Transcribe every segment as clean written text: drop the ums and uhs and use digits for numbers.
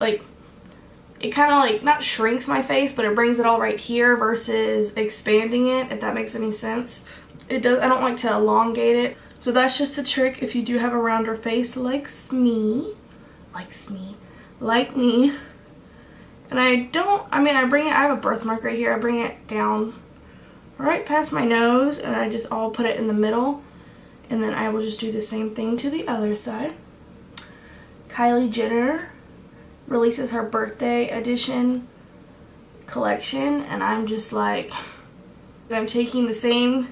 like, it kind of like, not shrinks my face, but it brings it all right here versus expanding it, if that makes any sense. It does, I don't like to elongate it. So that's just a trick if you do have a rounder face like me. And I bring it, I have a birthmark right here. I bring it down right past my nose and I'll put it in the middle. And then I will just do the same thing to the other side. Kylie Jenner releases her birthday edition collection, and I'm just like, I'm taking the same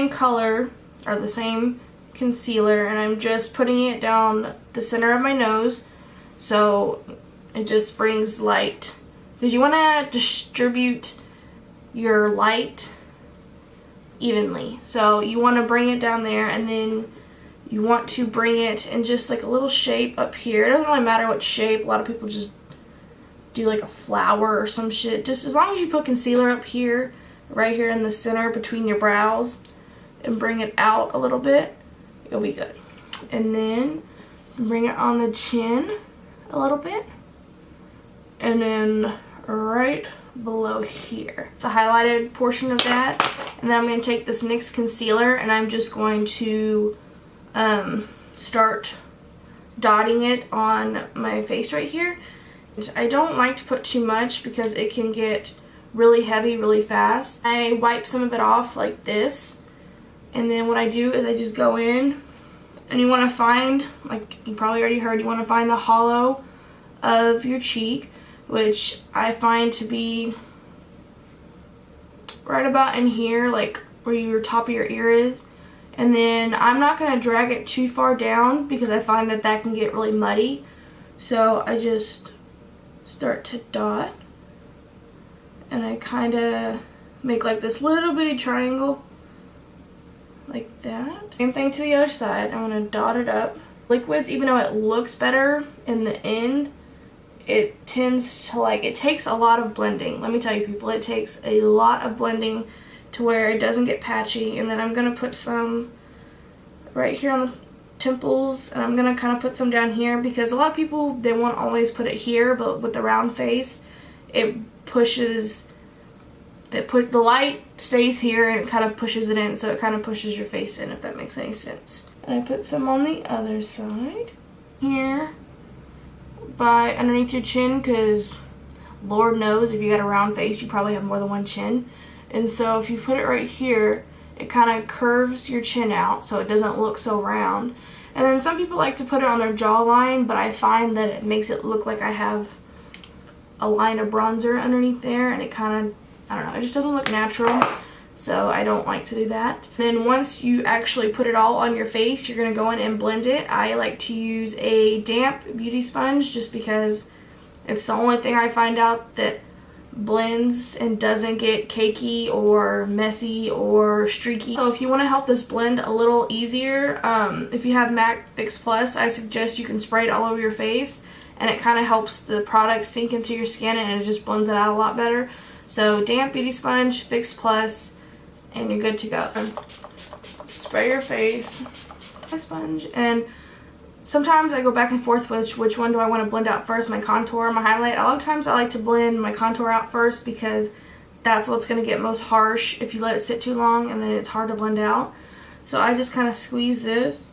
color or the same concealer, and I'm just putting it down the center of my nose so it just brings light, because you want to distribute your light evenly. So you want to bring it down there, and then you want to bring it in just like a little shape up here. It doesn't really matter what shape. A lot of people just do like a flower or some shit. Just as long as you put concealer up here, right here in the center between your brows, and bring it out a little bit, you'll be good. And then bring it on the chin a little bit, and then right below here. It's a highlighted portion of that. And then I'm going to take this NYX concealer and I'm just going to start dotting it on my face right here. I don't like to put too much because it can get really heavy really fast. I wipe some of it off like this, and then what I do is I just go in, and you want to find, like you probably already heard, you want to find the hollow of your cheek, which I find to be right about in here, like where your top of your ear is. And then I'm not going to drag it too far down because I find that can get really muddy. So I just start to dot, and I kind of make like this little bitty triangle like that. Same thing to the other side. I'm going to dot it up. Liquids, even though it looks better in the end, it tends to it takes a lot of blending. Let me tell you people, it takes a lot of blending to where it doesn't get patchy. And then I'm going to put some right here on the temples, and I'm going to kind of put some down here, because a lot of people, they won't always put it here, but with the round face, the light stays here and it kind of pushes it in, so it kind of pushes your face in, if that makes any sense. And I put some on the other side here by underneath your chin, because Lord knows if you got a round face you probably have more than one chin. And so if you put it right here, it kind of curves your chin out so it doesn't look so round. And then some people like to put it on their jawline, but I find that it makes it look like I have a line of bronzer underneath there, and it kind of, I don't know, it just doesn't look natural. So I don't like to do that. Then once you actually put it all on your face, you're going to go in and blend it. I like to use a damp beauty sponge just because it's the only thing I find out that blends and doesn't get cakey or messy or streaky. So if you want to help this blend a little easier, if you have MAC Fix Plus, I suggest you can spray it all over your face, and it kind of helps the product sink into your skin and it just blends it out a lot better. So damp beauty sponge, Fix Plus, and you're good to go. So spray your face, my sponge, and sometimes I go back and forth with which one do I want to blend out first, my contour or my highlight. A lot of times I like to blend my contour out first because that's what's going to get most harsh if you let it sit too long, and then it's hard to blend out. So I just kind of squeeze this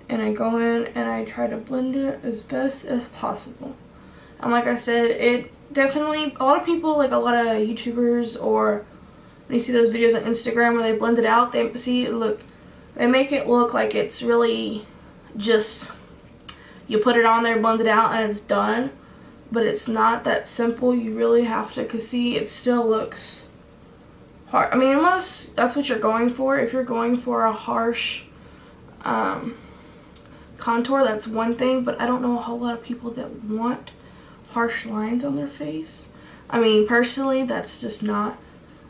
and I go in and I try to blend it as best as possible. And like I said, it definitely, a lot of people, like a lot of YouTubers, or when you see those videos on Instagram where they blend it out, they make it look like it's really just, you put it on there, blend it out, and it's done. But it's not that simple. You really have to, because see, it still looks hard. I mean, unless that's what you're going for. If you're going for a harsh contour, that's one thing, but I don't know a whole lot of people that want harsh lines on their face. I mean, personally, that's just not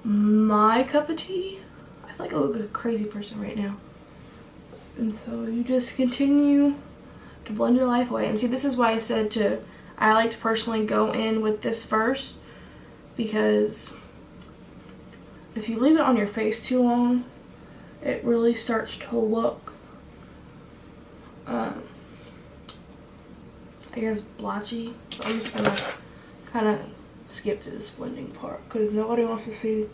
my cup of tea. I feel like I look like a crazy person right now. And so you just continue to blend your life away. And see, this is why I like to personally go in with this first, because if you leave it on your face too long, it really starts to look I guess, blotchy. So I'm just gonna kind of skip through this blending part because nobody wants to see.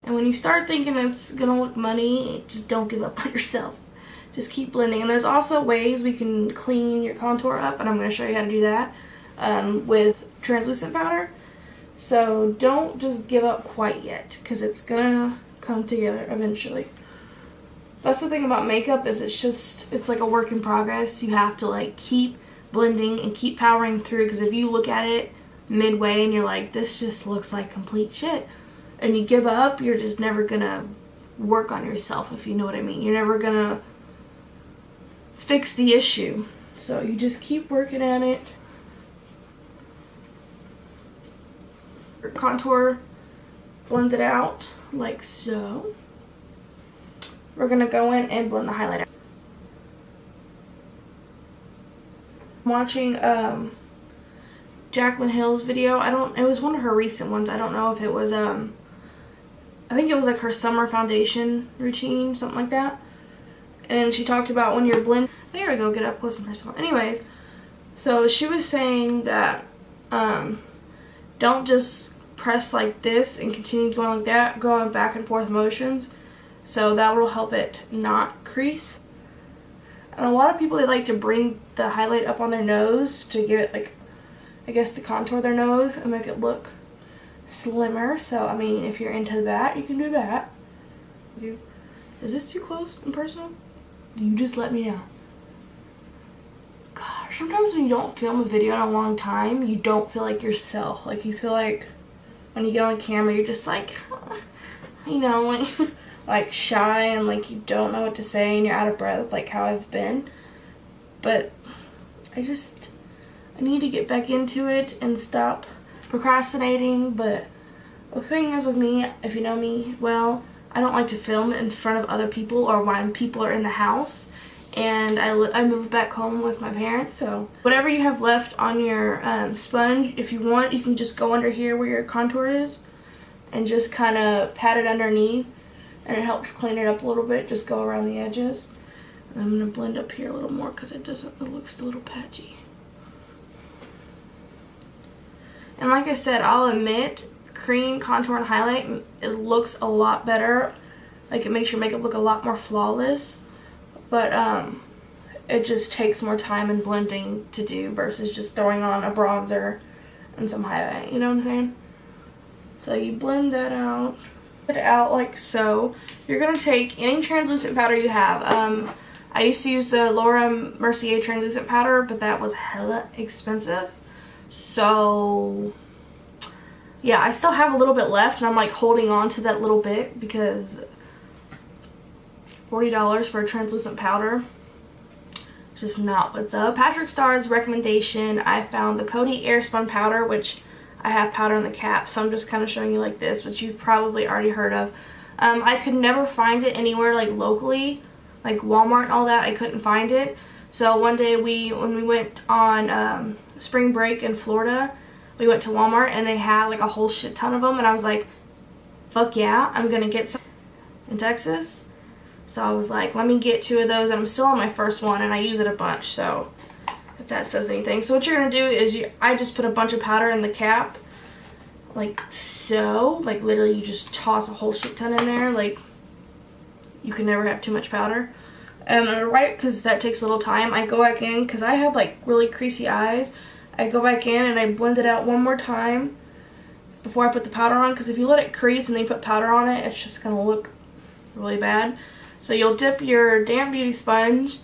And when you start thinking it's gonna look money, just don't give up on yourself. Just keep blending. And there's also ways we can clean your contour up, and I'm gonna show you how to do that with translucent powder. So don't just give up quite yet, because it's gonna come together eventually. That's the thing about makeup, is it's like a work in progress. You have to like keep blending and keep powering through, because if you look at it midway and you're like, this just looks like complete shit, and you give up, you're just never gonna work on yourself, if you know what I mean. You're never gonna fix the issue. So you just keep working at it. Your contour, blend it out like so. We're gonna go in and blend the highlight out. I'm watching Jaclyn Hill's video. It was one of her recent ones. I don't know if it was I think it was like her summer foundation routine, something like that. And she talked about when you're blending. There we go, get up close and personal. Anyways, so she was saying that don't just press like this and continue going like that, going back and forth motions. So that will help it not crease. And a lot of people, they like to bring the highlight up on their nose to give it, like, I guess, to contour their nose and make it look slimmer. So I mean, if you're into that, you can do that. Is this too close and personal? You just let me know. Gosh, sometimes when you don't film a video in a long time, you don't feel like yourself. Like, you feel like when you get on camera, you're just like, you know, like shy, and like you don't know what to say and you're out of breath, like how I've been. But I need to get back into it and stop procrastinating. But the thing is with me, if you know me well, I don't like to film in front of other people or when people are in the house. And I moved back home with my parents, so whatever you have left on your sponge, if you want, you can just go under here where your contour is and just kind of pat it underneath, and it helps clean it up a little bit. Just go around the edges. And I'm going to blend up here a little more because it looks a little patchy. And like I said, I'll admit, cream, contour, and highlight, it looks a lot better. Like, it makes your makeup look a lot more flawless. But it just takes more time and blending to do versus just throwing on a bronzer and some highlight, you know what I'm saying? So you blend that out. It out like so. You're going to take any translucent powder you have. I used to use the Laura Mercier translucent powder, but that was hella expensive. So yeah, I still have a little bit left, and I'm like holding on to that little bit because $40 for a translucent powder, it's just not what's up. Patrick Starr's recommendation, I found the Coty Airspun powder, which I have powder in the cap, so I'm just kind of showing you like this, which you've probably already heard of. I could never find it anywhere like locally, like Walmart and all that. I couldn't find it. So one day when we went on spring break in Florida, we went to Walmart and they had like a whole shit ton of them, and I was like, fuck yeah, I'm gonna get some in Texas. So I was like, let me get 2 of those, and I'm still on my first one, and I use it a bunch, so if that says anything. So what you're going to do is I just put a bunch of powder in the cap, like so. Like, literally, you just toss a whole shit ton in there. Like, you can never have too much powder. Right, because that takes a little time, I go back in, because I have, like, really creasy eyes. I go back in, and I blend it out one more time before I put the powder on, because if you let it crease and then you put powder on it, it's just going to look really bad. So you'll dip your damp beauty sponge